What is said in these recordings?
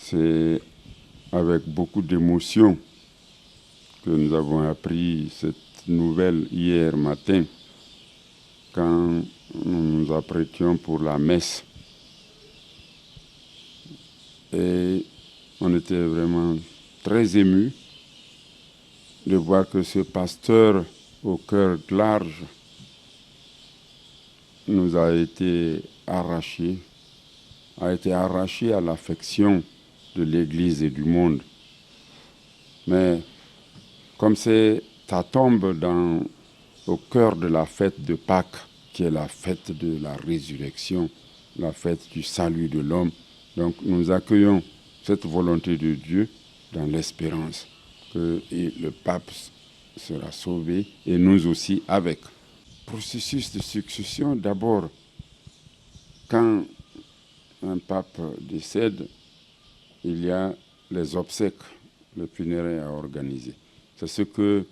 C'est avec beaucoup d'émotion que nous avons appris cette nouvelle hier matin quand nous nous apprêtions pour la messe. Et on était vraiment très émus de voir que ce pasteur au cœur large nous a été arraché à l'affection de l'Église et du monde. Mais comme ça tombe au cœur de la fête de Pâques, qui est la fête de la résurrection, la fête du salut de l'homme, donc nous accueillons cette volonté de Dieu dans l'espérance que le pape sera sauvé et nous aussi avec. Processus de succession, d'abord, quand un pape décède, il y a les obsèques, les funérailles à organiser. C'est ce que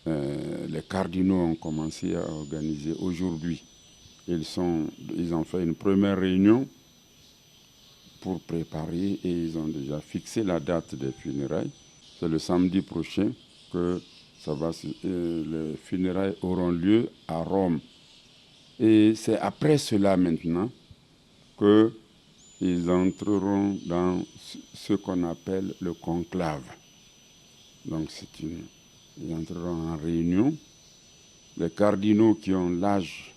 les cardinaux ont commencé à organiser aujourd'hui. Ils ont fait une première réunion pour préparer et ils ont déjà fixé la date des funérailles. C'est le samedi prochain que les funérailles auront lieu à Rome. Et c'est après cela maintenant qu'ils entreront dans ce qu'on appelle le conclave. Donc ils entreront en réunion. Les cardinaux qui ont l'âge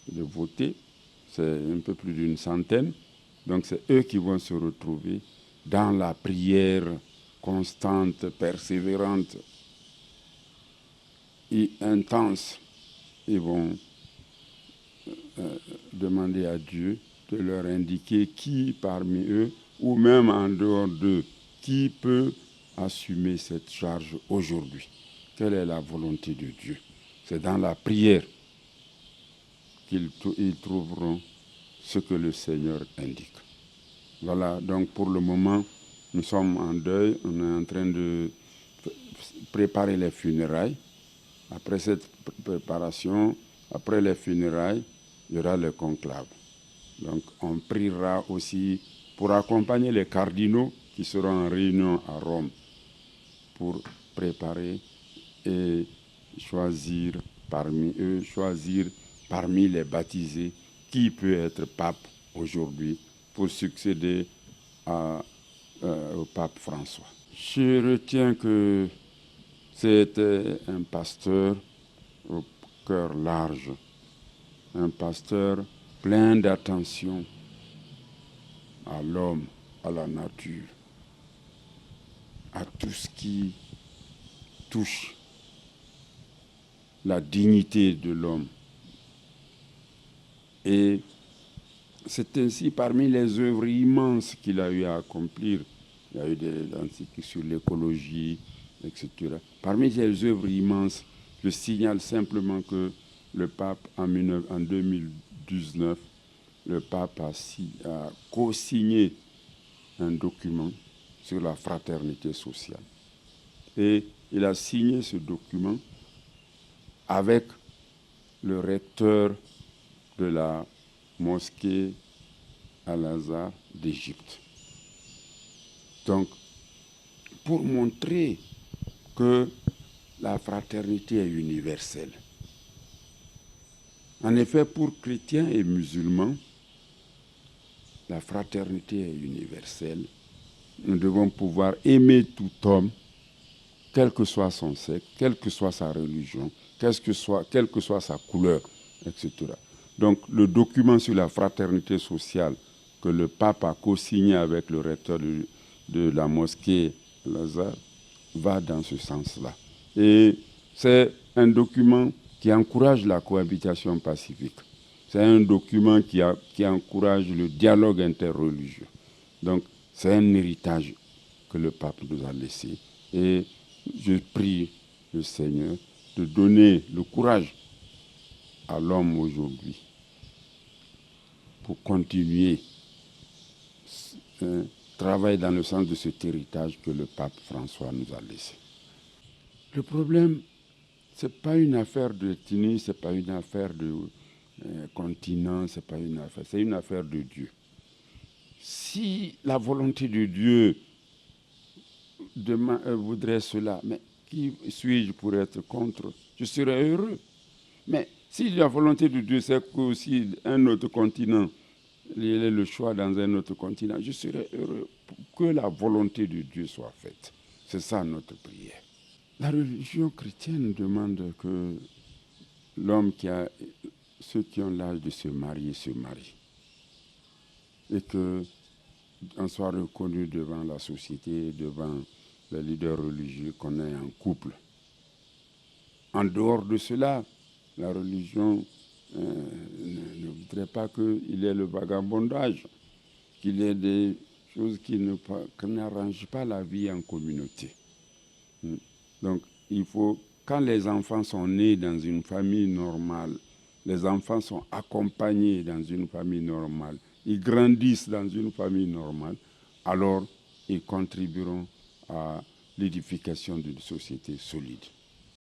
de voter, c'est un peu plus d'une centaine. Donc c'est eux qui vont se retrouver dans la prière constante, persévérante et intense. Ils vont demander à Dieu de leur indiquer qui parmi eux, ou même en dehors d'eux, qui peut assumer cette charge aujourd'hui. Quelle est la volonté de Dieu? C'est dans la prière qu'ils trouveront ce que le Seigneur indique. Voilà, donc pour le moment, nous sommes en deuil, on est en train de préparer les funérailles. Après cette préparation, après les funérailles, il y aura le conclave. Donc on priera aussi pour accompagner les cardinaux qui seront en réunion à Rome pour préparer et choisir parmi les baptisés qui peut être pape aujourd'hui pour succéder au pape François. Je retiens que c'était un pasteur au cœur large, un pasteur plein d'attention à l'homme, à la nature, à tout ce qui touche la dignité de l'homme. Et c'est ainsi, parmi les œuvres immenses qu'il a eu à accomplir, il y a eu des encycliques sur l'écologie, etc. Parmi ces œuvres immenses, je signale simplement que le pape, en 2019, le pape a co-signé un document sur la fraternité sociale. Et il a signé ce document avec le recteur de la mosquée Al-Azhar d'Égypte. Donc, pour montrer que la fraternité est universelle. En effet, pour chrétiens et musulmans, la fraternité est universelle. Nous devons pouvoir aimer tout homme, quel que soit son sexe, quelle que soit sa religion, quelle que soit sa couleur, etc. Donc, le document sur la fraternité sociale que le pape a co-signé avec le recteur de la mosquée Al-Azhar va dans ce sens-là. Et c'est un document qui encourage la cohabitation pacifique. C'est un document qui encourage le dialogue interreligieux. Donc, c'est un héritage que le pape nous a laissé. Et je prie le Seigneur de donner le courage à l'homme aujourd'hui pour continuer un travail dans le sens de cet héritage que le pape François nous a laissé. Le problème, ce n'est pas une affaire d'ethnie, ce n'est pas une affaire de continent, c'est une affaire de Dieu. Si la volonté de Dieu voudrait cela, mais qui suis-je pour être contre? Je serais heureux. Mais si la volonté de Dieu, c'est qu'aussi un autre continent, il y ait le choix dans un autre continent, je serais heureux que la volonté de Dieu soit faite. C'est ça notre prière. La religion chrétienne demande que l'homme ceux qui ont l'âge de se marient. Et qu'on soit reconnu devant la société, devant les leaders religieux, qu'on est un couple. En dehors de cela, la religion ne voudrait pas qu'il y ait le vagabondage, qu'il y ait des choses qui n'arrangent pas la vie en communauté. Donc, quand les enfants sont nés dans une famille normale, les enfants sont accompagnés dans une famille normale, ils grandissent dans une famille normale, alors ils contribueront à l'édification d'une société solide.